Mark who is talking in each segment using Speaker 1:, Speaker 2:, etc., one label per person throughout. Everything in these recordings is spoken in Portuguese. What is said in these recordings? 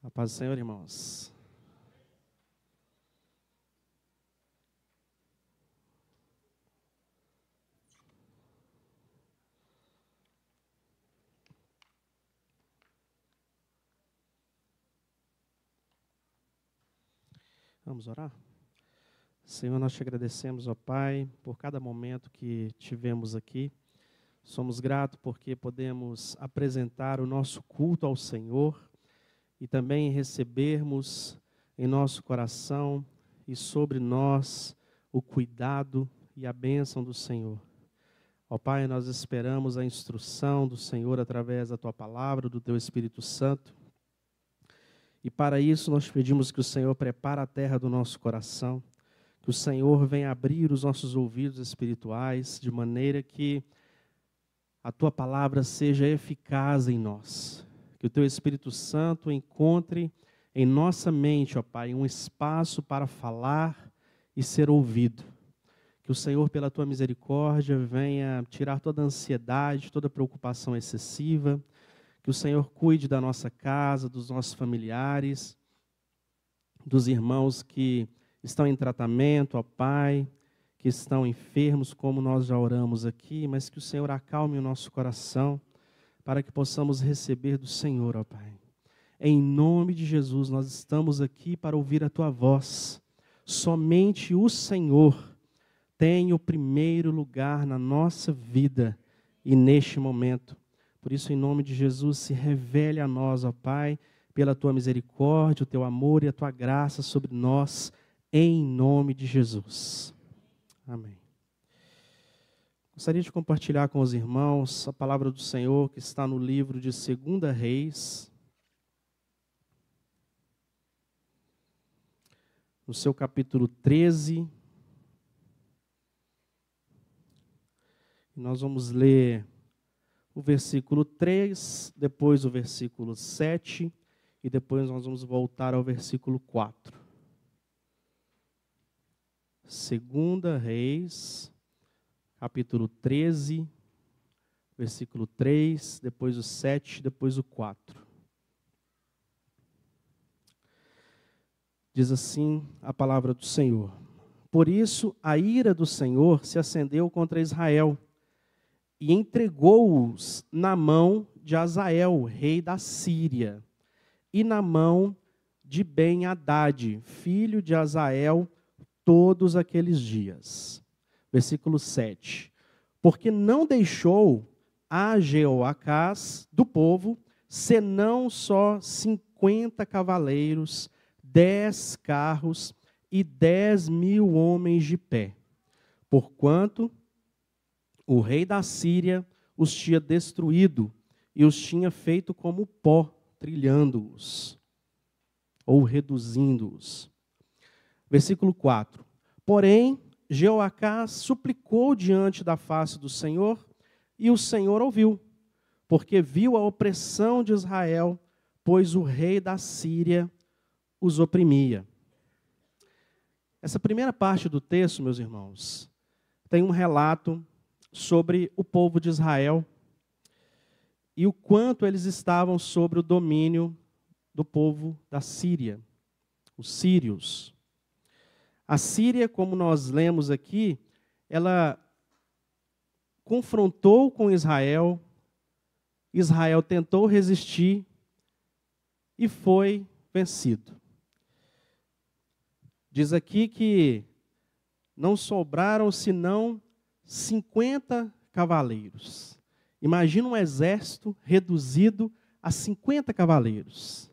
Speaker 1: A paz do Senhor, irmãos. Vamos orar? Senhor, nós te agradecemos, ó Pai, por cada momento que tivemos aqui. Somos gratos porque podemos apresentar o nosso culto ao Senhor e também recebermos em nosso coração e sobre nós o cuidado e a bênção do Senhor. Ó Pai, nós esperamos a instrução do Senhor através da Tua palavra, do Teu Espírito Santo. E para isso nós pedimos que o Senhor prepare a terra do nosso coração, que o Senhor venha abrir os nossos ouvidos espirituais, de maneira que a Tua palavra seja eficaz em nós. Que o Teu Espírito Santo encontre em nossa mente, ó Pai, um espaço para falar e ser ouvido. Que o Senhor, pela Tua misericórdia, venha tirar toda a ansiedade, toda a preocupação excessiva. Que o Senhor cuide da nossa casa, dos nossos familiares, dos irmãos que estão em tratamento, ó Pai, que estão enfermos, como nós já oramos aqui, mas que o Senhor acalme o nosso coração, para que possamos receber do Senhor, ó Pai. Em nome de Jesus, nós estamos aqui para ouvir a Tua voz. Somente o Senhor tem o primeiro lugar na nossa vida e neste momento. Por isso, em nome de Jesus, se revele a nós, ó Pai, pela Tua misericórdia, o Teu amor e a Tua graça sobre nós, em nome de Jesus. Amém. Gostaria de compartilhar com os irmãos a palavra do Senhor que está no livro de 2 Reis, no seu capítulo 13. Nós vamos ler o versículo 3, depois o versículo 7, e depois nós vamos voltar ao versículo 4. 2 Reis, capítulo 13, versículo 3, depois o 7, depois o 4. Diz assim a palavra do Senhor: Por isso a ira do Senhor se acendeu contra Israel, e entregou-os na mão de Azael, rei da Síria, e na mão de Ben-Hadad, filho de Azael, todos aqueles dias. Versículo 7. Porque não deixou a Jeoacás do povo, senão só 50 cavaleiros, 10 carros e 10.000 homens de pé. Porquanto o rei da Síria os tinha destruído e os tinha feito como pó, trilhando-os ou reduzindo-os. Versículo 4. Porém, Jeoacás suplicou diante da face do Senhor, e o Senhor ouviu, porque viu a opressão de Israel, pois o rei da Síria os oprimia. Essa primeira parte do texto, meus irmãos, tem um relato sobre o povo de Israel e o quanto eles estavam sob o domínio do povo da Síria, os sírios. A Síria, como nós lemos aqui, ela confrontou com Israel, Israel tentou resistir e foi vencido. Diz aqui que não sobraram senão 50 cavaleiros. Imagina um exército reduzido a 50 cavaleiros.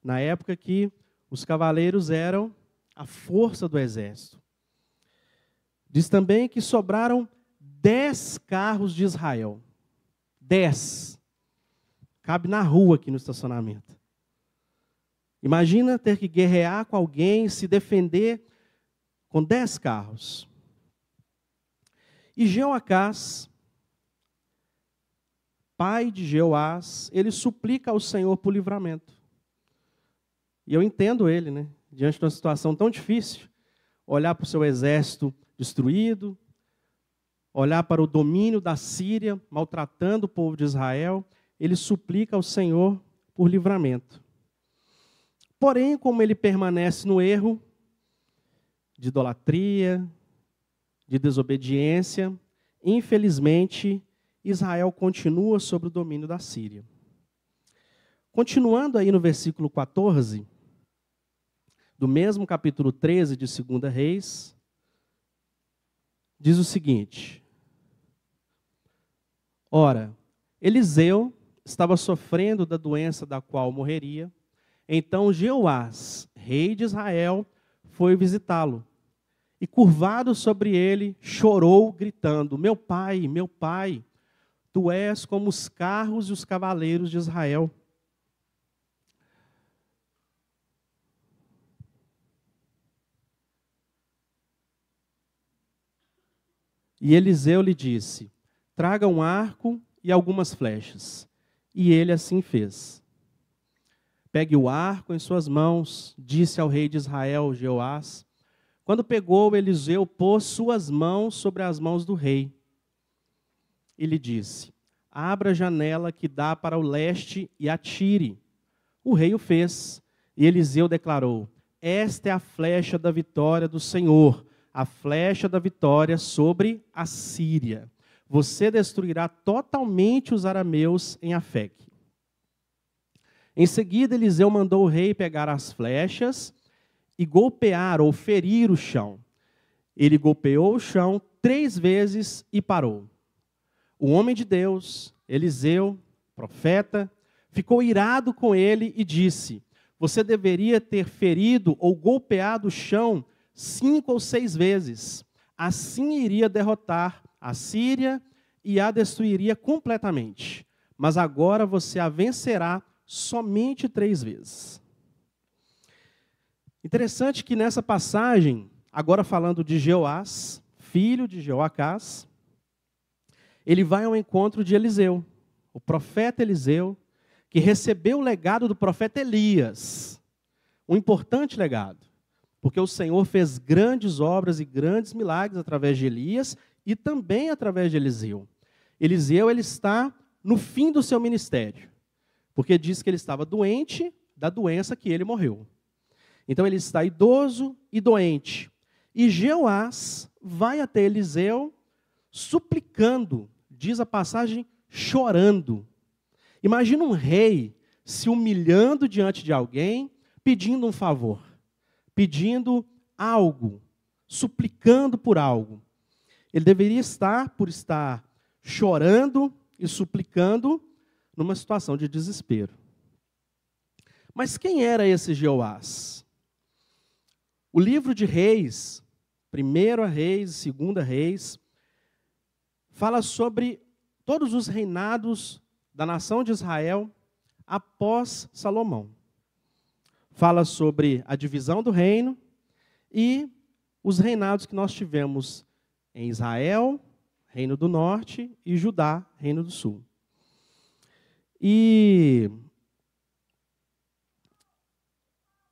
Speaker 1: Na época que os cavaleiros eram a força do exército. Diz também que sobraram 10 carros de Israel. 10. Cabe na rua aqui no estacionamento. Imagina ter que guerrear com alguém, se defender com 10 carros. E Jeoacás, pai de Jeoás, ele suplica ao Senhor por livramento. E eu entendo ele, né? Diante de uma situação tão difícil, olhar para o seu exército destruído, olhar para o domínio da Síria, maltratando o povo de Israel, ele suplica ao Senhor por livramento. Porém, como ele permanece no erro de idolatria, de desobediência, infelizmente, Israel continua sob o domínio da Síria. Continuando aí no versículo 14, do mesmo capítulo 13 de 2 Reis, diz o seguinte: Ora, Eliseu estava sofrendo da doença da qual morreria. Então Jeoás, rei de Israel, foi visitá-lo. E curvado sobre ele, chorou, gritando: meu pai, tu és como os carros e os cavaleiros de Israel. E Eliseu lhe disse: traga um arco e algumas flechas. E ele assim fez. Pegue o arco em suas mãos, disse ao rei de Israel, Jeoás. Quando pegou, Eliseu pôs suas mãos sobre as mãos do rei. E lhe disse: abra a janela que dá para o leste e atire. O rei o fez. E Eliseu declarou: esta é a flecha da vitória do Senhor, a flecha da vitória sobre a Síria. Você destruirá totalmente os arameus em Afeque. Em seguida, Eliseu mandou o rei pegar as flechas e golpear ou ferir o chão. Ele golpeou o chão 3 vezes e parou. O homem de Deus, Eliseu, profeta, ficou irado com ele e disse: você deveria ter ferido ou golpeado o chão 5 ou 6 vezes. Assim iria derrotar a Síria e a destruiria completamente. Mas agora você a vencerá somente 3 vezes. Interessante que nessa passagem, agora falando de Jeoás, filho de Jeoacás, ele vai ao encontro de Eliseu, o profeta Eliseu, que recebeu o legado do profeta Elias, um importante legado, porque o Senhor fez grandes obras e grandes milagres através de Elias e também através de Eliseu. Eliseu, ele está no fim do seu ministério, porque diz que ele estava doente da doença que ele morreu. Então ele está idoso e doente. E Jeoás vai até Eliseu suplicando, diz a passagem, chorando. Imagina um rei se humilhando diante de alguém, pedindo um favor, pedindo algo, suplicando por algo. Ele deveria estar, por estar chorando e suplicando, numa situação de desespero. Mas quem era esse Jeoás? O livro de Reis, 1 Reis e 2 Reis, fala sobre todos os reinados da nação de Israel após Salomão. Fala sobre a divisão do reino e os reinados que nós tivemos em Israel, Reino do Norte, e Judá, Reino do Sul. E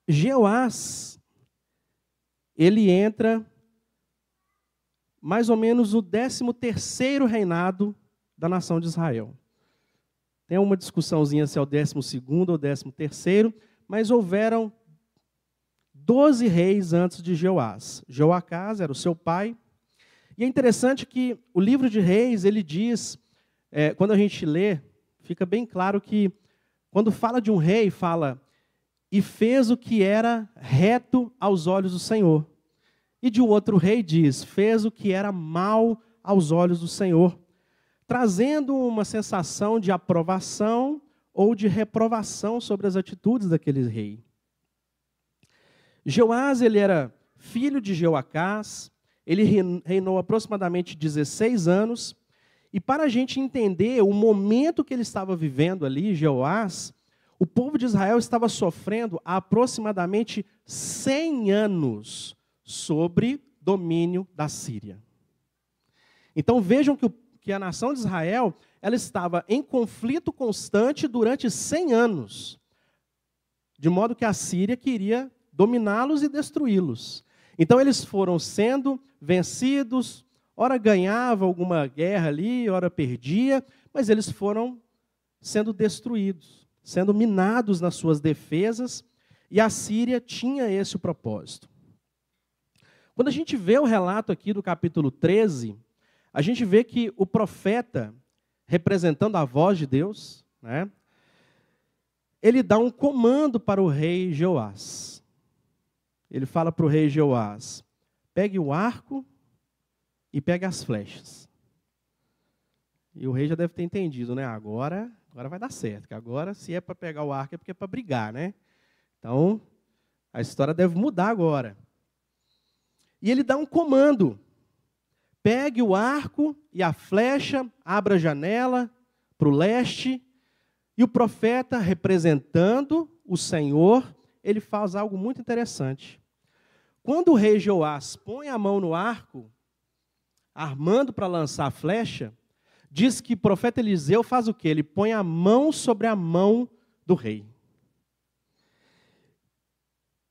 Speaker 1: Jeoás, ele entra mais ou menos no 13º reinado da nação de Israel. Tem uma discussãozinha se é o 12º ou 13º, mas houveram 12 reis antes de Jeoás. Jeoacás era o seu pai. E é interessante que o livro de Reis, ele diz, quando a gente lê, fica bem claro que quando fala de um rei, fala: e fez o que era reto aos olhos do Senhor. E de um outro rei diz: fez o que era mal aos olhos do Senhor, trazendo uma sensação de aprovação ou de reprovação sobre as atitudes daquele rei. Jeoás, ele era filho de Jeoacás, ele reinou aproximadamente 16 anos, e para a gente entender o momento que ele estava vivendo ali, Jeoás, o povo de Israel estava sofrendo há aproximadamente 100 anos sobre domínio da Síria. Então vejam que a nação de Israel, ela estava em conflito constante durante 100 anos, de modo que a Síria queria dominá-los e destruí-los. Então eles foram sendo vencidos, ora ganhava alguma guerra ali, ora perdia, mas eles foram sendo destruídos, sendo minados nas suas defesas, E a Síria tinha esse propósito. Quando a gente vê o relato aqui do capítulo 13, a gente vê que o profeta, representando a voz de Deus, né, ele dá um comando para o rei Jeoás. Ele fala para o rei Jeoás: pegue o arco e pegue as flechas. E o rei já deve ter entendido, né? Agora vai dar certo. Porque agora, se é para pegar o arco, é porque é para brigar, né? Então, a história deve mudar agora. E ele dá um comando: pegue o arco e a flecha, abra a janela para o leste. E o profeta, representando o Senhor, ele faz algo muito interessante. Quando o rei Jeoás põe a mão no arco, armando para lançar a flecha, diz que o profeta Eliseu faz o quê? Ele põe a mão sobre a mão do rei.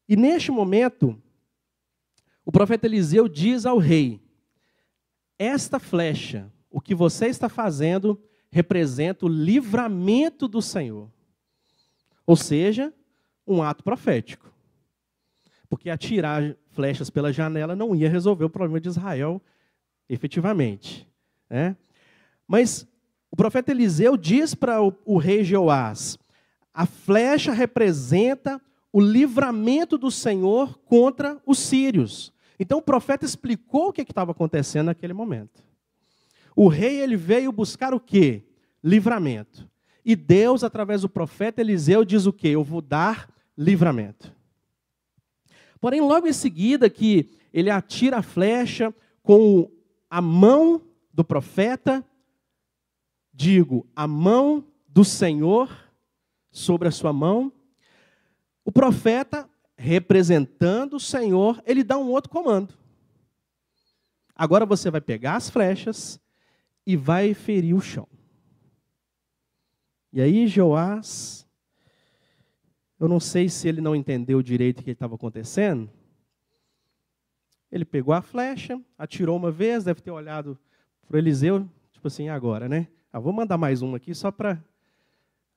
Speaker 1: E neste momento, o profeta Eliseu diz ao rei: esta flecha, o que você está fazendo, representa o livramento do Senhor. Ou seja, um ato profético. Porque atirar flechas pela janela não ia resolver o problema de Israel efetivamente, né? Mas o profeta Eliseu diz para o rei Jeoás: a flecha representa o livramento do Senhor contra os sírios. Então o profeta explicou o que estava acontecendo naquele momento. O rei, ele veio buscar o quê? Livramento. E Deus, através do profeta Eliseu, diz o quê? Eu vou dar livramento. Porém, logo em seguida que ele atira a flecha com a mão do profeta, a mão do Senhor sobre a sua mão, o profeta, representando o Senhor, ele dá um outro comando. Agora você vai pegar as flechas e vai ferir o chão. E aí Jeoás, eu não sei se ele não entendeu direito o que estava acontecendo. Ele pegou a flecha, atirou uma vez, deve ter olhado para o Eliseu, tipo assim, agora, né? Vou mandar mais uma aqui só para...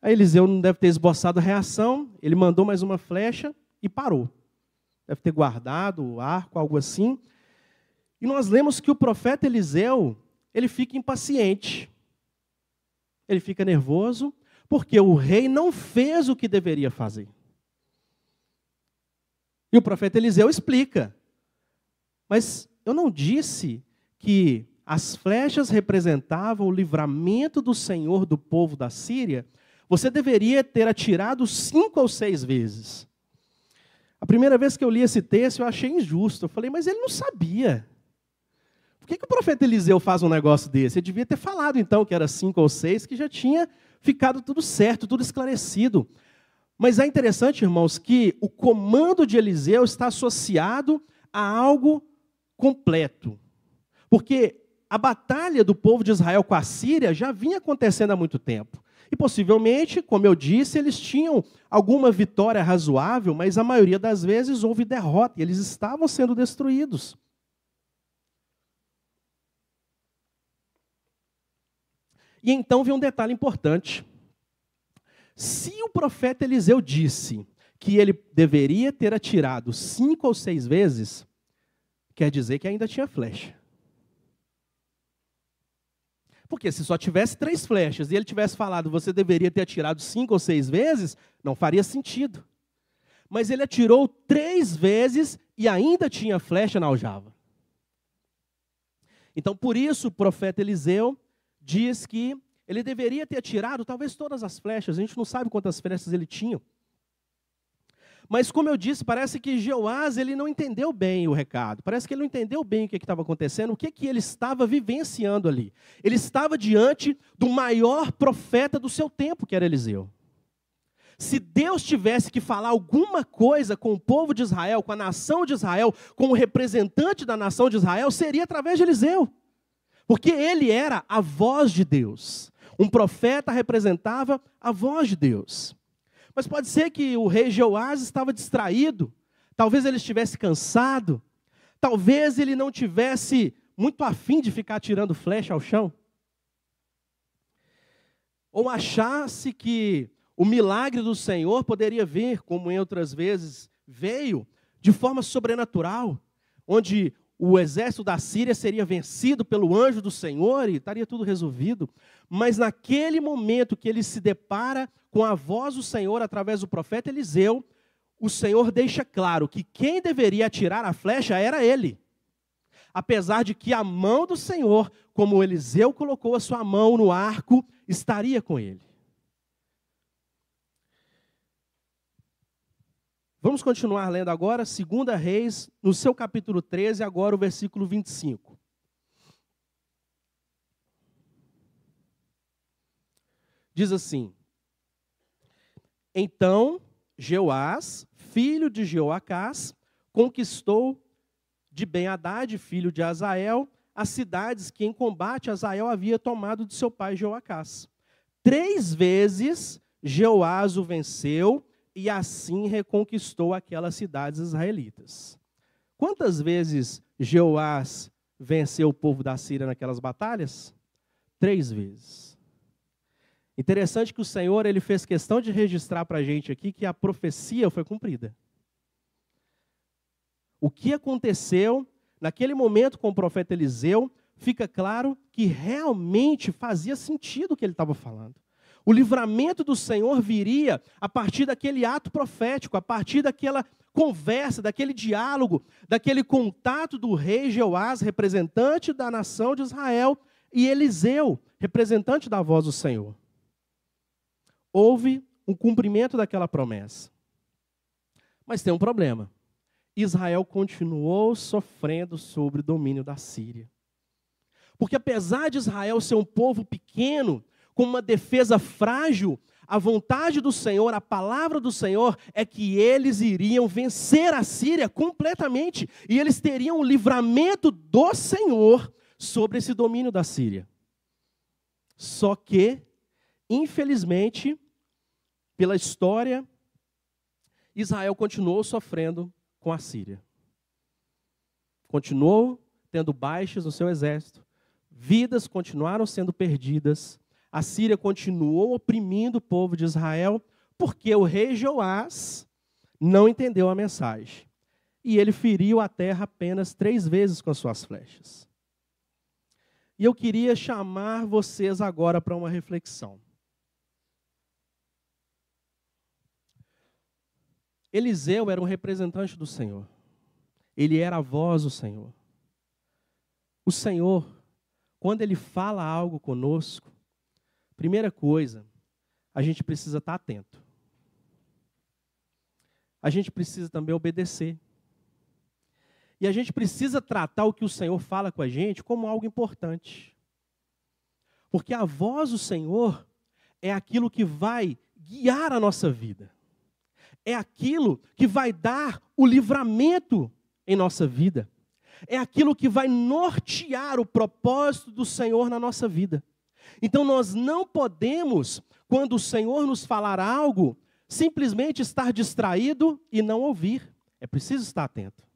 Speaker 1: Aí Eliseu não deve ter esboçado a reação, ele mandou mais uma flecha e parou. Deve ter guardado o arco, algo assim. E nós lemos que o profeta Eliseu, ele fica impaciente. Ele fica nervoso, porque o rei não fez o que deveria fazer. E o profeta Eliseu explica: mas eu não disse que as flechas representavam o livramento do Senhor do povo da Síria? Você deveria ter atirado 5 ou 6 vezes. A primeira vez que eu li esse texto, eu achei injusto. Eu falei, mas ele não sabia. Por que o profeta Eliseu faz um negócio desse? Ele devia ter falado, então, que era 5 ou 6, que já tinha ficado tudo certo, tudo esclarecido. Mas é interessante, irmãos, que o comando de Eliseu está associado a algo completo. Porque a batalha do povo de Israel com a Síria já vinha acontecendo há muito tempo. E possivelmente, como eu disse, eles tinham alguma vitória razoável, mas a maioria das vezes houve derrota e eles estavam sendo destruídos. E então vem um detalhe importante. Se o profeta Eliseu disse que ele deveria ter atirado 5 ou 6 vezes, quer dizer que ainda tinha flecha. Porque se só tivesse 3 flechas e ele tivesse falado você deveria ter atirado 5 ou 6 vezes, não faria sentido. Mas ele atirou 3 vezes e ainda tinha flecha na aljava. Então, por isso, o profeta Eliseu diz que ele deveria ter atirado talvez todas as flechas. A gente não sabe quantas flechas ele tinha. Mas, como eu disse, parece que Jeoás ele não entendeu bem o recado. Parece que ele não entendeu bem o que estava acontecendo, o que ele estava vivenciando ali. Ele estava diante do maior profeta do seu tempo, que era Eliseu. Se Deus tivesse que falar alguma coisa com o povo de Israel, com a nação de Israel, com o representante da nação de Israel, seria através de Eliseu. Porque ele era a voz de Deus. Um profeta representava a voz de Deus. Mas pode ser que o rei Jeoás estava distraído, talvez ele estivesse cansado, talvez ele não tivesse muito afim de ficar tirando flecha ao chão. Ou achasse que O milagre do Senhor poderia vir, como em outras vezes veio, de forma sobrenatural, onde o exército da Síria seria vencido pelo anjo do Senhor e estaria tudo resolvido. Mas naquele momento que ele se depara com a voz do Senhor através do profeta Eliseu, o Senhor deixa claro que quem deveria atirar a flecha era ele. Apesar de que a mão do Senhor, como Eliseu colocou a sua mão no arco, estaria com ele. Vamos continuar lendo agora, 2 Reis, no seu capítulo 13, agora o versículo 25. Diz assim: Então Jeoás, filho de Jeoacás, conquistou de Ben-Hadad, filho de Azael, as cidades que em combate Azael havia tomado de seu pai Jeoacás. 3 vezes Jeoás o venceu, e assim reconquistou aquelas cidades israelitas. Quantas vezes Jeoás venceu o povo da Síria naquelas batalhas? 3 vezes. Interessante que o Senhor ele fez questão de registrar para a gente aqui que a profecia foi cumprida. O que aconteceu naquele momento com o profeta Eliseu, fica claro que realmente fazia sentido o que ele estava falando. O livramento do Senhor viria a partir daquele ato profético, a partir daquela conversa, daquele diálogo, daquele contato do rei Jeoás, representante da nação de Israel, e Eliseu, representante da voz do Senhor. Houve um cumprimento daquela promessa. Mas tem um problema. Israel continuou sofrendo sob o domínio da Síria. Porque apesar de Israel ser um povo pequeno, com uma defesa frágil, a vontade do Senhor, a palavra do Senhor é que eles iriam vencer a Síria completamente. E eles teriam o livramento do Senhor sobre esse domínio da Síria. Só que, infelizmente, pela história, Israel continuou sofrendo com a Síria. Continuou tendo baixas no seu exército. Vidas continuaram sendo perdidas. A Síria continuou oprimindo o povo de Israel, porque o rei Jeoás não entendeu a mensagem. E ele feriu a terra apenas 3 vezes com as suas flechas. E eu queria chamar vocês agora para uma reflexão. Eliseu era um representante do Senhor. Ele era a voz do Senhor. O Senhor, quando Ele fala algo conosco, primeira coisa, a gente precisa estar atento. A gente precisa também obedecer. E a gente precisa tratar o que o Senhor fala com a gente como algo importante. Porque a voz do Senhor é aquilo que vai guiar a nossa vida. É aquilo que vai dar o livramento em nossa vida. É aquilo que vai nortear o propósito do Senhor na nossa vida. Então nós não podemos, quando o Senhor nos falar algo, simplesmente estar distraído e não ouvir. É preciso estar atento.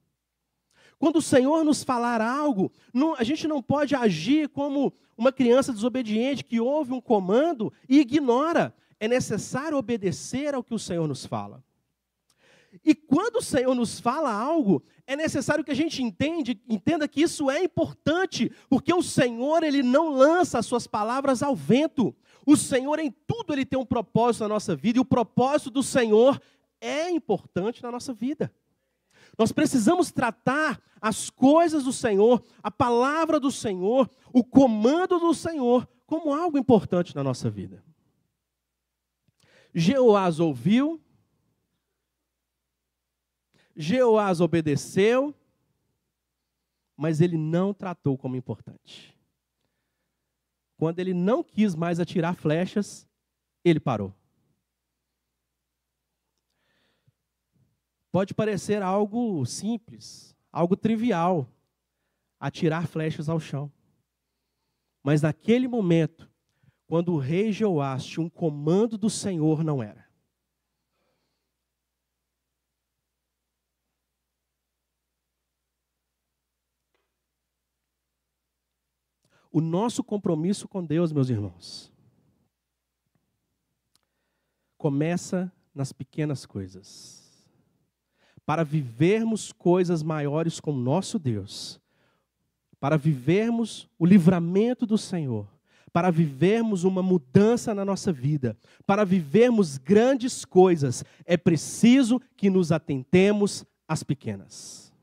Speaker 1: Quando o Senhor nos falar algo, a gente não pode agir como uma criança desobediente que ouve um comando e ignora. É necessário obedecer ao que o Senhor nos fala. E quando o Senhor nos fala algo, é necessário que a gente entenda que isso é importante, porque o Senhor ele não lança as suas palavras ao vento. O Senhor em tudo ele tem um propósito na nossa vida, e o propósito do Senhor é importante na nossa vida. Nós precisamos tratar as coisas do Senhor, a palavra do Senhor, o comando do Senhor, como algo importante na nossa vida. Jeoás ouviu, Jeoás obedeceu, mas ele não tratou como importante. Quando ele não quis mais atirar flechas, ele parou. Pode parecer algo simples, algo trivial, atirar flechas ao chão. Mas naquele momento, quando o rei Jeoás tinha um comando do Senhor, não era. O nosso compromisso com Deus, meus irmãos, começa nas pequenas coisas. Para vivermos coisas maiores com o nosso Deus, para vivermos o livramento do Senhor, para vivermos uma mudança na nossa vida, para vivermos grandes coisas, é preciso que nos atentemos às pequenas.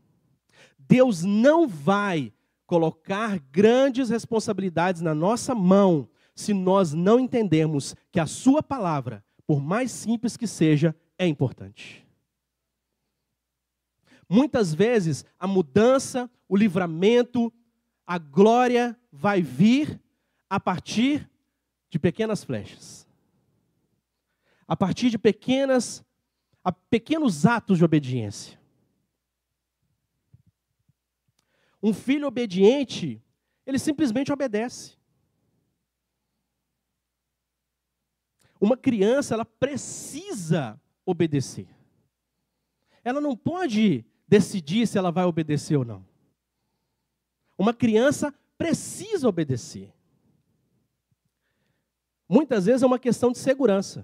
Speaker 1: Deus não vai colocar grandes responsabilidades na nossa mão se nós não entendermos que a sua palavra, por mais simples que seja, é importante. Muitas vezes a mudança, o livramento, a glória vai vir a partir de pequenas flechas. A partir de pequenos atos de obediência. Um filho obediente, ele simplesmente obedece. Uma criança, ela precisa obedecer. Ela não pode decidir se ela vai obedecer ou não. Uma criança precisa obedecer. Muitas vezes é uma questão de segurança.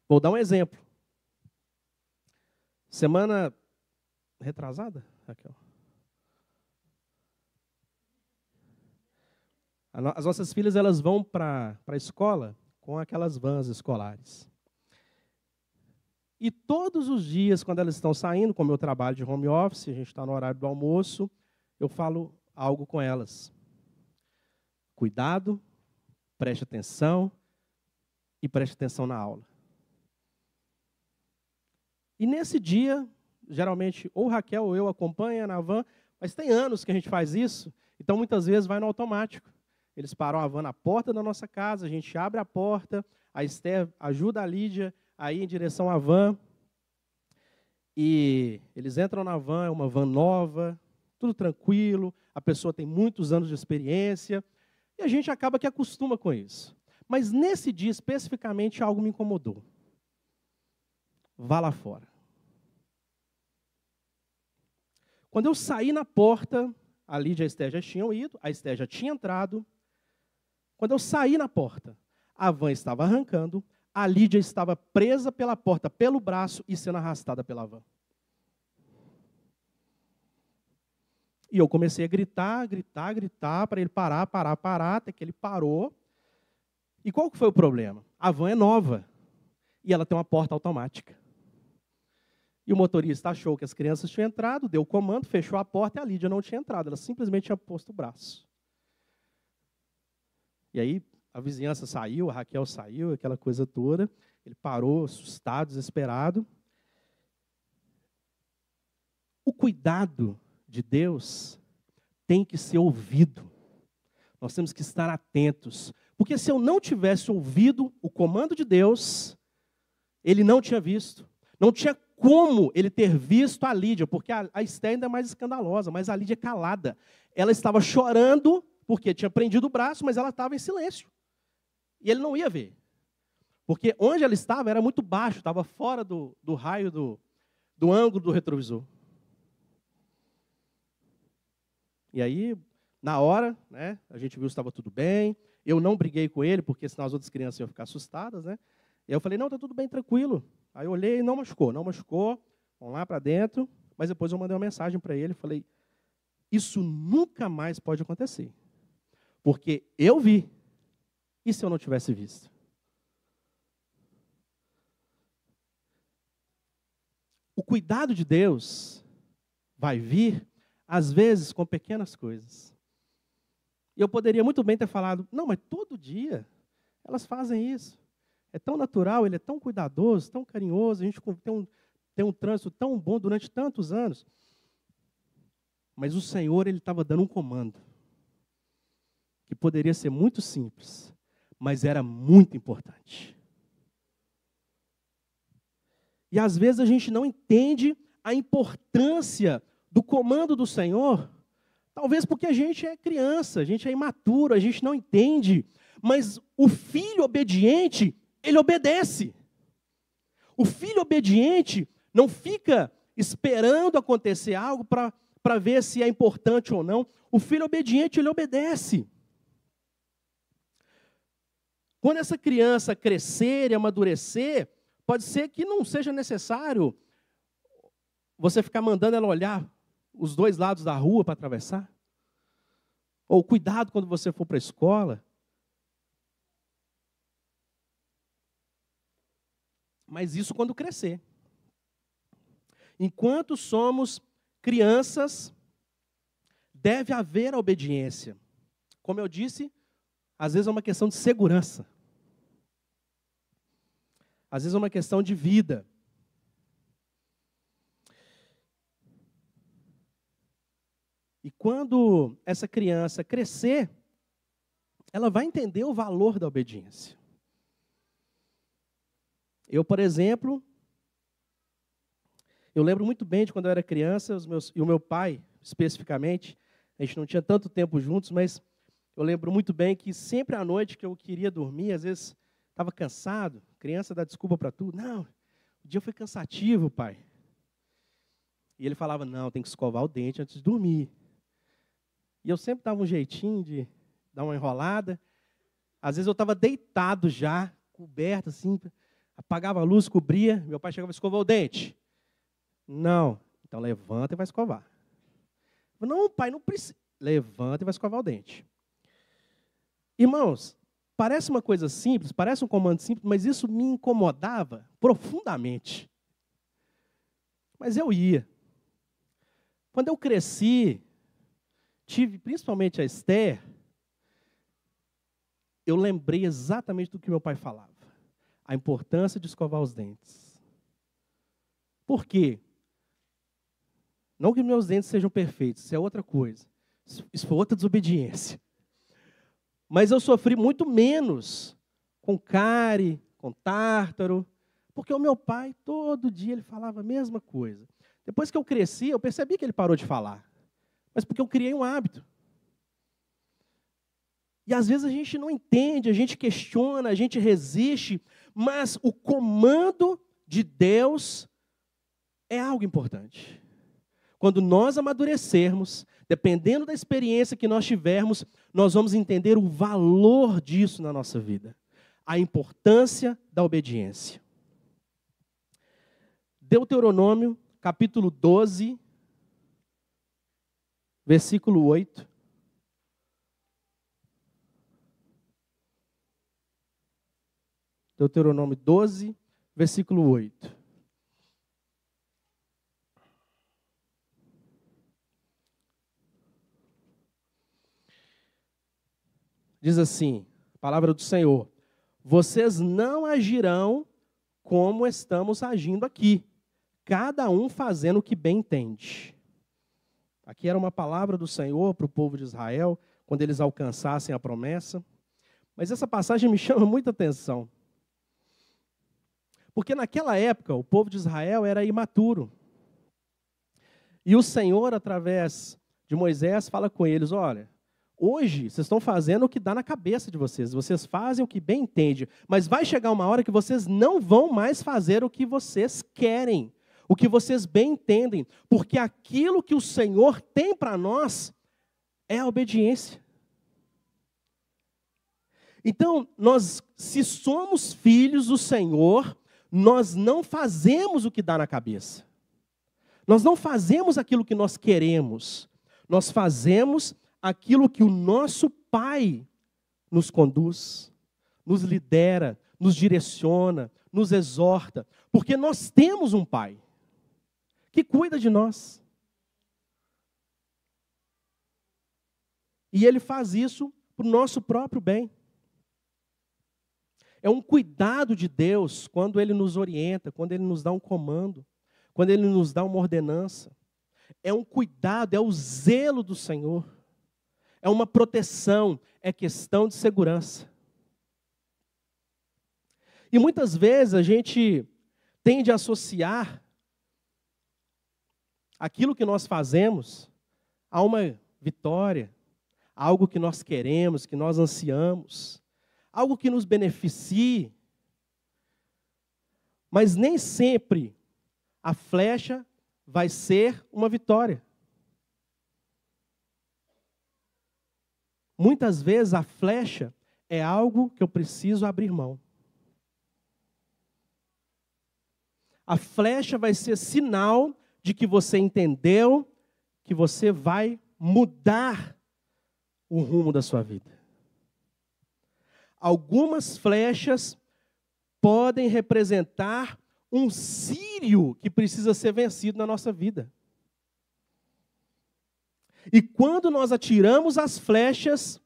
Speaker 1: Vou dar um exemplo. Semana retrasada, Raquel? As nossas filhas, elas vão para a escola com aquelas vans escolares. E todos os dias, quando elas estão saindo, como eu trabalho de home office, a gente está no horário do almoço, eu falo algo com elas. Cuidado, preste atenção e preste atenção na aula. E nesse dia, geralmente, ou Raquel ou eu acompanham na van, mas tem anos que a gente faz isso, então muitas vezes vai no automático. Eles param a van na porta da nossa casa, a gente abre a porta, a Esther ajuda a Lídia a ir em direção à van, e eles entram na van, é uma van nova, tudo tranquilo, a pessoa tem muitos anos de experiência, e a gente acaba que acostuma com isso. Mas nesse dia, especificamente, algo me incomodou. Vá lá fora. Quando eu saí na porta, a Lídia e a Esther já tinham ido, a Esther já tinha entrado. Quando eu saí na porta, a van estava arrancando, a Lídia estava presa pela porta, pelo braço e sendo arrastada pela van. E eu comecei a gritar para ele parar, até que ele parou. E qual que foi o problema? A van é nova e ela tem uma porta automática. E o motorista achou que as crianças tinham entrado, deu o comando, fechou a porta e a Lídia não tinha entrado. Ela simplesmente tinha posto o braço. E aí a vizinhança saiu, a Raquel saiu, aquela coisa toda. Ele parou, assustado, desesperado. O cuidado de Deus tem que ser ouvido. Nós temos que estar atentos. Porque se eu não tivesse ouvido o comando de Deus, ele não tinha visto. Não tinha como ele ter visto a Lídia, porque a Esther ainda é mais escandalosa, mas a Lídia é calada. Ela estava chorando, porque tinha prendido o braço, mas ela estava em silêncio. E ele não ia ver. Porque onde ela estava era muito baixo, estava fora do raio, do ângulo do retrovisor. E aí, na hora, né, a gente viu se estava tudo bem. Eu não briguei com ele, porque senão as outras crianças iam ficar assustadas, né? E eu falei, não, está tudo bem, tranquilo. Aí eu olhei e não machucou. Vamos lá para dentro. Mas depois eu mandei uma mensagem para ele, falei, isso nunca mais pode acontecer. Porque eu vi. E se eu não tivesse visto? O cuidado de Deus vai vir, às vezes, com pequenas coisas. E eu poderia muito bem ter falado, não, mas todo dia elas fazem isso. É tão natural, ele é tão cuidadoso, tão carinhoso, a gente tem um trânsito tão bom durante tantos anos. Mas o Senhor, ele estava dando um comando, que poderia ser muito simples, mas era muito importante. E às vezes a gente não entende a importância do comando do Senhor, talvez porque a gente é criança, a gente é imaturo, a gente não entende, mas o filho obediente, ele obedece. O filho obediente não fica esperando acontecer algo para ver se é importante ou não. O filho obediente, ele obedece. Quando essa criança crescer e amadurecer, pode ser que não seja necessário você ficar mandando ela olhar os dois lados da rua para atravessar. Ou cuidado quando você for para a escola. Mas isso quando crescer. Enquanto somos crianças, deve haver a obediência. Como eu disse, às vezes é uma questão de segurança. Às vezes é uma questão de vida. E quando essa criança crescer, ela vai entender o valor da obediência. Eu, por exemplo, eu lembro muito bem de quando eu era criança, e o meu pai, especificamente, a gente não tinha tanto tempo juntos, mas eu lembro muito bem que sempre à noite que eu queria dormir, às vezes estava cansado, criança dá desculpa para tudo. Não, o dia foi cansativo, pai. E ele falava, não, tem que escovar o dente antes de dormir. E eu sempre dava um jeitinho de dar uma enrolada. Às vezes eu estava deitado já, coberto assim, apagava a luz, cobria, meu pai chegava e escovou o dente. Não, então levanta e vai escovar. Não, pai, não precisa. Levanta e vai escovar o dente. Irmãos, parece uma coisa simples, parece um comando simples, mas isso me incomodava profundamente. Mas eu ia. Quando eu cresci, tive principalmente a Esther, eu lembrei exatamente do que meu pai falava. A importância de escovar os dentes. Por quê? Não que meus dentes sejam perfeitos, isso é outra coisa. Isso foi outra desobediência. Mas eu sofri muito menos com cárie, com tártaro, porque o meu pai, todo dia, ele falava a mesma coisa. Depois que eu cresci, eu percebi que ele parou de falar. Mas porque eu criei um hábito. E às vezes a gente não entende, a gente questiona, a gente resiste, mas o comando de Deus é algo importante. Quando nós amadurecermos, dependendo da experiência que nós tivermos, nós vamos entender o valor disso na nossa vida. A importância da obediência. Deuteronômio, capítulo 12, versículo 8. Deuteronômio 12, versículo 8. Diz assim, a palavra do Senhor: vocês não agirão como estamos agindo aqui, cada um fazendo o que bem entende. Aqui era uma palavra do Senhor para o povo de Israel, quando eles alcançassem a promessa. Mas essa passagem me chama muita atenção. Porque naquela época, o povo de Israel era imaturo. E o Senhor, através de Moisés, fala com eles, olha, hoje vocês estão fazendo o que dá na cabeça de vocês. Vocês fazem o que bem entende. Mas vai chegar uma hora que vocês não vão mais fazer o que vocês querem. O que vocês bem entendem. Porque aquilo que o Senhor tem para nós é a obediência. Então, se somos filhos do Senhor, nós não fazemos o que dá na cabeça. Nós não fazemos aquilo que nós queremos. Nós fazemos aquilo que o nosso Pai nos conduz, nos lidera, nos direciona, nos exorta. Porque nós temos um Pai que cuida de nós. E Ele faz isso para o nosso próprio bem. É um cuidado de Deus quando Ele nos orienta, quando Ele nos dá um comando, quando Ele nos dá uma ordenança. É um cuidado, é o zelo do Senhor. É uma proteção, é questão de segurança. E muitas vezes a gente tende a associar aquilo que nós fazemos a uma vitória, a algo que nós queremos, que nós ansiamos. Algo que nos beneficie, mas nem sempre a flecha vai ser uma vitória. Muitas vezes a flecha é algo que eu preciso abrir mão. A flecha vai ser sinal de que você entendeu que você vai mudar o rumo da sua vida. Algumas flechas podem representar um círio que precisa ser vencido na nossa vida. E quando nós atiramos as flechas,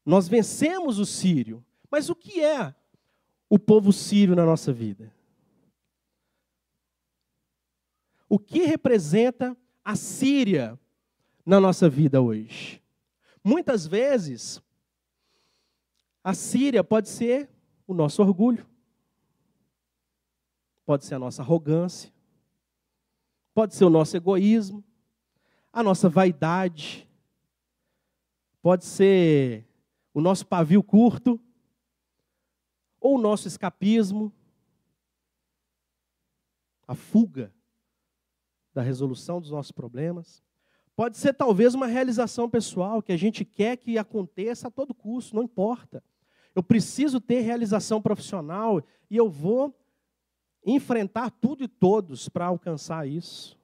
Speaker 1: nós vencemos o círio. Mas o que é o povo sírio na nossa vida? O que representa a Síria na nossa vida hoje? Muitas vezes, a Síria pode ser o nosso orgulho, pode ser a nossa arrogância, pode ser o nosso egoísmo, a nossa vaidade, pode ser o nosso pavio curto, ou o nosso escapismo, a fuga da resolução dos nossos problemas. Pode ser talvez uma realização pessoal que a gente quer que aconteça a todo custo, não importa. Eu preciso ter realização profissional e eu vou enfrentar tudo e todos para alcançar isso.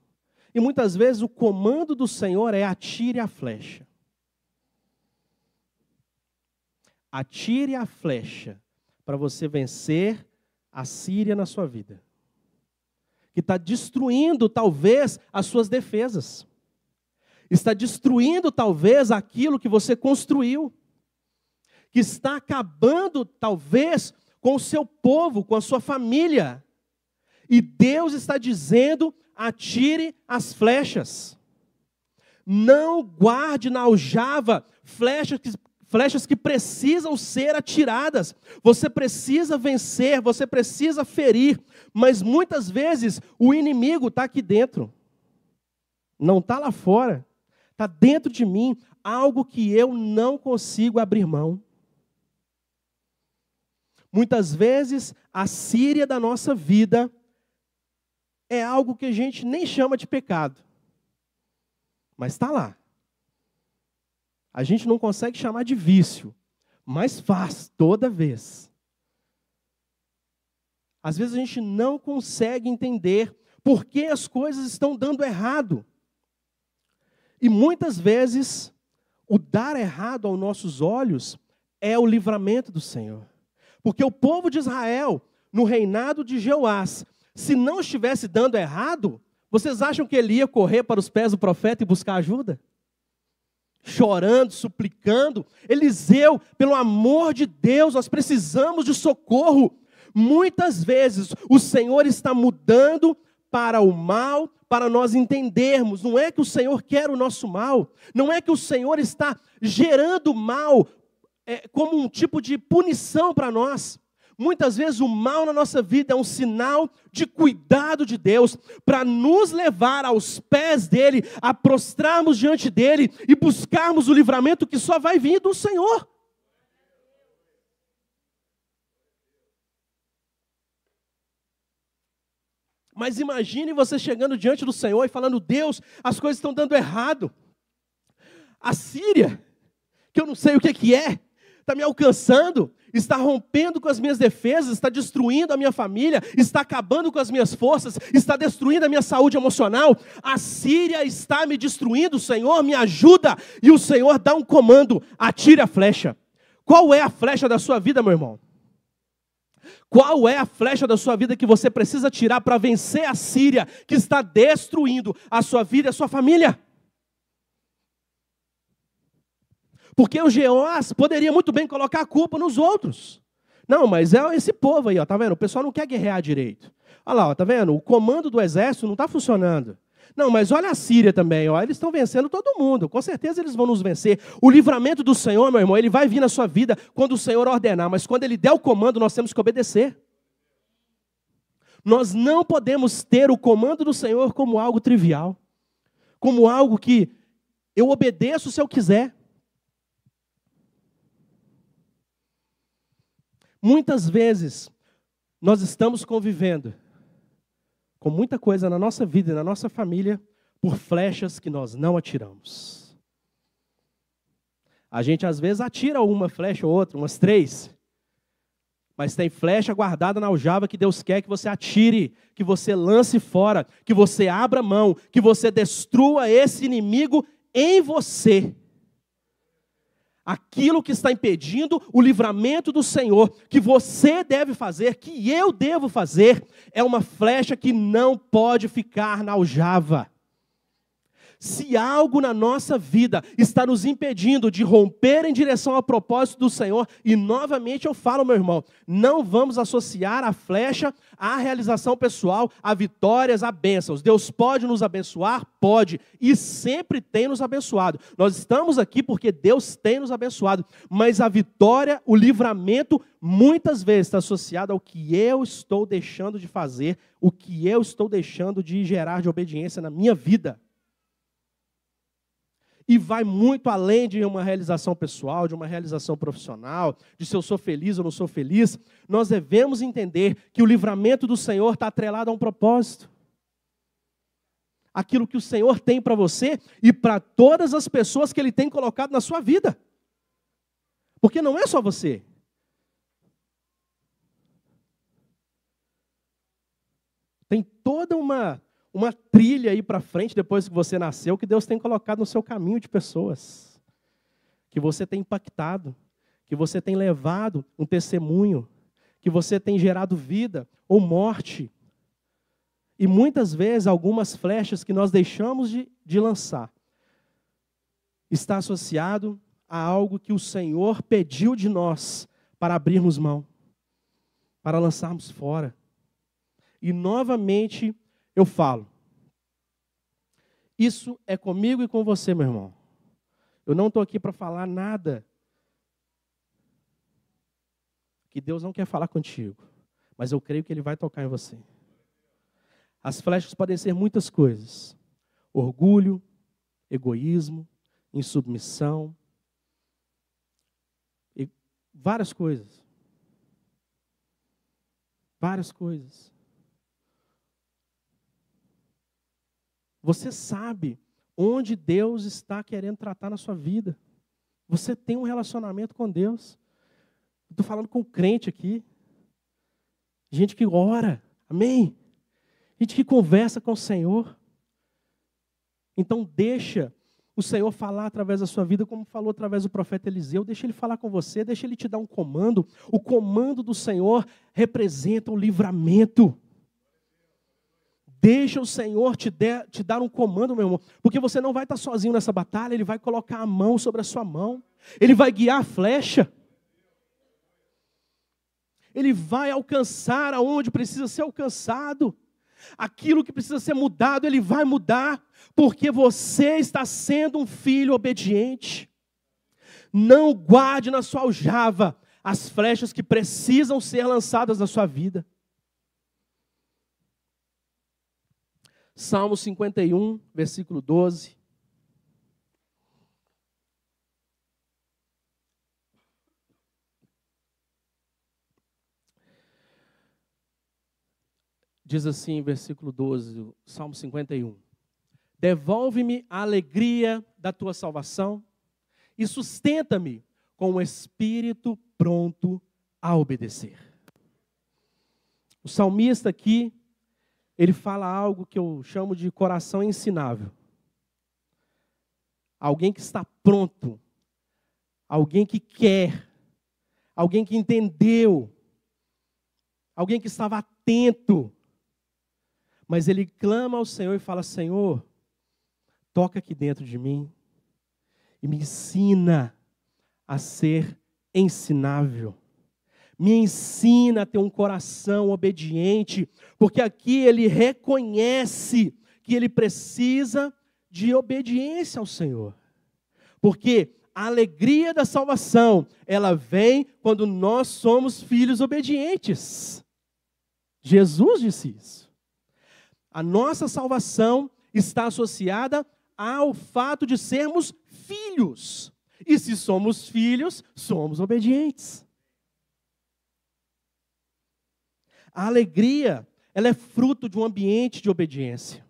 Speaker 1: E muitas vezes o comando do Senhor é atire a flecha. Atire a flecha para você vencer a Síria na sua vida, que está destruindo talvez as suas defesas, está destruindo talvez aquilo que você construiu, que está acabando talvez com o seu povo, com a sua família. E Deus está dizendo, atire as flechas. Não guarde na aljava flechas que precisam ser atiradas. Você precisa vencer, você precisa ferir. Mas muitas vezes o inimigo está aqui dentro. Não está lá fora. Está dentro de mim. Algo que eu não consigo abrir mão. Muitas vezes a Síria da nossa vida é algo que a gente nem chama de pecado. Mas está lá. A gente não consegue chamar de vício, mas faz toda vez. Às vezes a gente não consegue entender por que as coisas estão dando errado. E muitas vezes o dar errado aos nossos olhos é o livramento do Senhor. Porque o povo de Israel, no reinado de Jeoás, se não estivesse dando errado, vocês acham que ele ia correr para os pés do profeta e buscar ajuda? Chorando, suplicando, Eliseu, pelo amor de Deus, nós precisamos de socorro. Muitas vezes o Senhor está mudando para o mal, para nós entendermos. Não é que o Senhor quer o nosso mal, não é que o Senhor está gerando mal como um tipo de punição para nós. Muitas vezes o mal na nossa vida é um sinal de cuidado de Deus, para nos levar aos pés dEle, a prostrarmos diante dEle e buscarmos o livramento que só vai vir do Senhor. Mas imagine você chegando diante do Senhor e falando, Deus, as coisas estão dando errado. A Síria, que eu não sei o que é, está me alcançando, está rompendo com as minhas defesas, está destruindo a minha família, está acabando com as minhas forças, está destruindo a minha saúde emocional. A Síria está me destruindo, Senhor, me ajuda. E o Senhor dá um comando, atire a flecha. Qual é a flecha da sua vida, meu irmão? Qual é a flecha da sua vida que você precisa tirar para vencer a Síria que está destruindo a sua vida e a sua família? Porque o Jeoás poderia muito bem colocar a culpa nos outros. Não, mas é esse povo aí, ó, tá vendo? O pessoal não quer guerrear direito. Olha lá, ó, tá vendo? O comando do exército não está funcionando. Não, mas olha a Síria também, ó, eles estão vencendo todo mundo. Com certeza eles vão nos vencer. O livramento do Senhor, meu irmão, ele vai vir na sua vida quando o Senhor ordenar. Mas quando Ele der o comando, nós temos que obedecer. Nós não podemos ter o comando do Senhor como algo trivial. Como algo que eu obedeço se eu quiser. Muitas vezes, nós estamos convivendo com muita coisa na nossa vida e na nossa família por flechas que nós não atiramos. A gente às vezes atira uma flecha ou outra, umas 3. Mas tem flecha guardada na aljava que Deus quer que você atire, que você lance fora, que você abra mão, que você destrua esse inimigo em você. Aquilo que está impedindo o livramento do Senhor, que você deve fazer, que eu devo fazer, é uma flecha que não pode ficar na aljava. Se algo na nossa vida está nos impedindo de romper em direção ao propósito do Senhor, e novamente eu falo, meu irmão, não vamos associar a flecha à realização pessoal, a vitórias, a bênçãos. Deus pode nos abençoar? Pode, e sempre tem nos abençoado. Nós estamos aqui porque Deus tem nos abençoado, mas a vitória, o livramento, muitas vezes está associado ao que eu estou deixando de fazer, o que eu estou deixando de gerar de obediência na minha vida. E vai muito além de uma realização pessoal, de uma realização profissional, de se eu sou feliz ou não sou feliz. Nós devemos entender que o livramento do Senhor está atrelado a um propósito. Aquilo que o Senhor tem para você e para todas as pessoas que Ele tem colocado na sua vida. Porque não é só você. Tem toda uma trilha aí para frente, depois que você nasceu, que Deus tem colocado no seu caminho de pessoas. Que você tem impactado, que você tem levado um testemunho, que você tem gerado vida ou morte. E muitas vezes, algumas flechas que nós deixamos de lançar, está associado a algo que o Senhor pediu de nós para abrirmos mão, para lançarmos fora. E novamente, eu falo, isso é comigo e com você, meu irmão. Eu não estou aqui para falar nada que Deus não quer falar contigo, mas eu creio que Ele vai tocar em você. As flechas podem ser muitas coisas: orgulho, egoísmo, insubmissão, e várias coisas. Várias coisas. Você sabe onde Deus está querendo tratar na sua vida. Você tem um relacionamento com Deus. Estou falando com crente aqui. Gente que ora. Amém? Gente que conversa com o Senhor. Então deixa o Senhor falar através da sua vida, como falou através do profeta Eliseu. Deixa Ele falar com você, deixa Ele te dar um comando. O comando do Senhor representa o livramento. Deixa o Senhor te dar um comando, meu irmão, porque você não vai estar sozinho nessa batalha. Ele vai colocar a mão sobre a sua mão, Ele vai guiar a flecha, Ele vai alcançar aonde precisa ser alcançado, aquilo que precisa ser mudado, Ele vai mudar, porque você está sendo um filho obediente. Não guarde na sua aljava as flechas que precisam ser lançadas na sua vida. Salmo 51, versículo 12. Diz assim, versículo 12, Salmo 51. Devolve-me a alegria da tua salvação e sustenta-me com o espírito pronto a obedecer. O salmista aqui, ele fala algo que eu chamo de coração ensinável. Alguém que está pronto, alguém que quer, alguém que entendeu, alguém que estava atento. Mas ele clama ao Senhor e fala: Senhor, toca aqui dentro de mim e me ensina a ser ensinável. Me ensina a ter um coração obediente, porque aqui ele reconhece que ele precisa de obediência ao Senhor. Porque a alegria da salvação, ela vem quando nós somos filhos obedientes. Jesus disse isso. A nossa salvação está associada ao fato de sermos filhos. E se somos filhos, somos obedientes. A alegria, ela é fruto de um ambiente de obediência.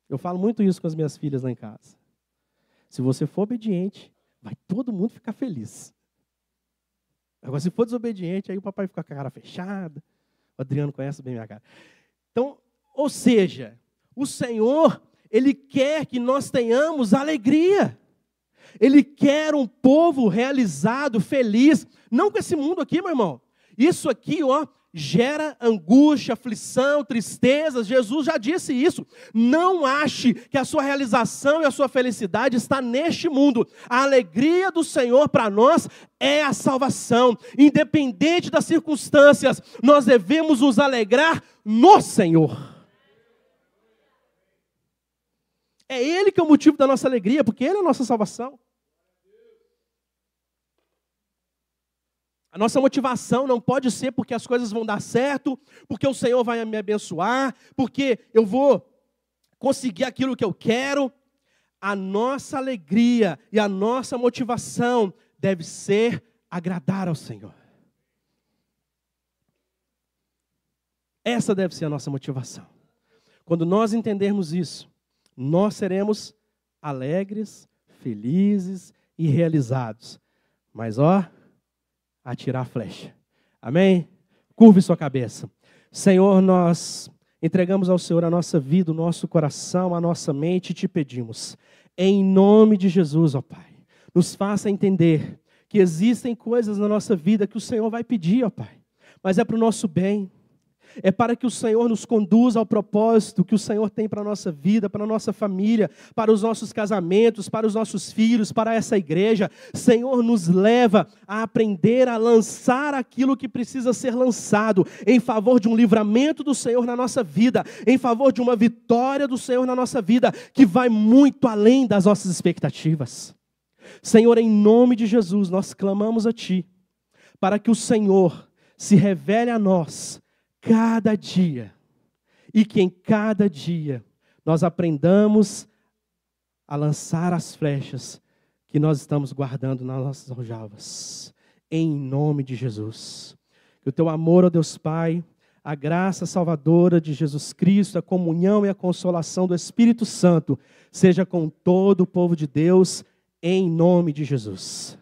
Speaker 1: Eu falo muito isso com as minhas filhas lá em casa. Se você for obediente, vai todo mundo ficar feliz. Agora, se for desobediente, aí o papai fica com a cara fechada. O Adriano conhece bem minha cara. Então, ou seja, o Senhor, Ele quer que nós tenhamos alegria. Ele quer um povo realizado, feliz. Não com esse mundo aqui, meu irmão. Isso aqui, gera angústia, aflição, tristeza. Jesus já disse isso. Não ache que a sua realização e a sua felicidade está neste mundo. A alegria do Senhor para nós é a salvação. Independente das circunstâncias, nós devemos nos alegrar no Senhor. É Ele que é o motivo da nossa alegria, porque Ele é a nossa salvação. A nossa motivação não pode ser porque as coisas vão dar certo, porque o Senhor vai me abençoar, porque eu vou conseguir aquilo que eu quero. A nossa alegria e a nossa motivação deve ser agradar ao Senhor. Essa deve ser a nossa motivação. Quando nós entendermos isso, nós seremos alegres, felizes e realizados. Mas atirar a flecha. Amém? Curve sua cabeça. Senhor, nós entregamos ao Senhor a nossa vida, o nosso coração, a nossa mente e te pedimos, em nome de Jesus, ó Pai, nos faça entender que existem coisas na nossa vida que o Senhor vai pedir, ó Pai, mas é para o nosso bem. É para que o Senhor nos conduza ao propósito que o Senhor tem para a nossa vida, para a nossa família, para os nossos casamentos, para os nossos filhos, para essa igreja. Senhor, nos leva a aprender a lançar aquilo que precisa ser lançado, em favor de um livramento do Senhor na nossa vida, em favor de uma vitória do Senhor na nossa vida, que vai muito além das nossas expectativas. Senhor, em nome de Jesus, nós clamamos a Ti, para que o Senhor se revele a nós, cada dia, e que em cada dia nós aprendamos a lançar as flechas que nós estamos guardando nas nossas aljavas, em nome de Jesus. Que o Teu amor, ó Deus Pai, a graça salvadora de Jesus Cristo, a comunhão e a consolação do Espírito Santo, seja com todo o povo de Deus, em nome de Jesus.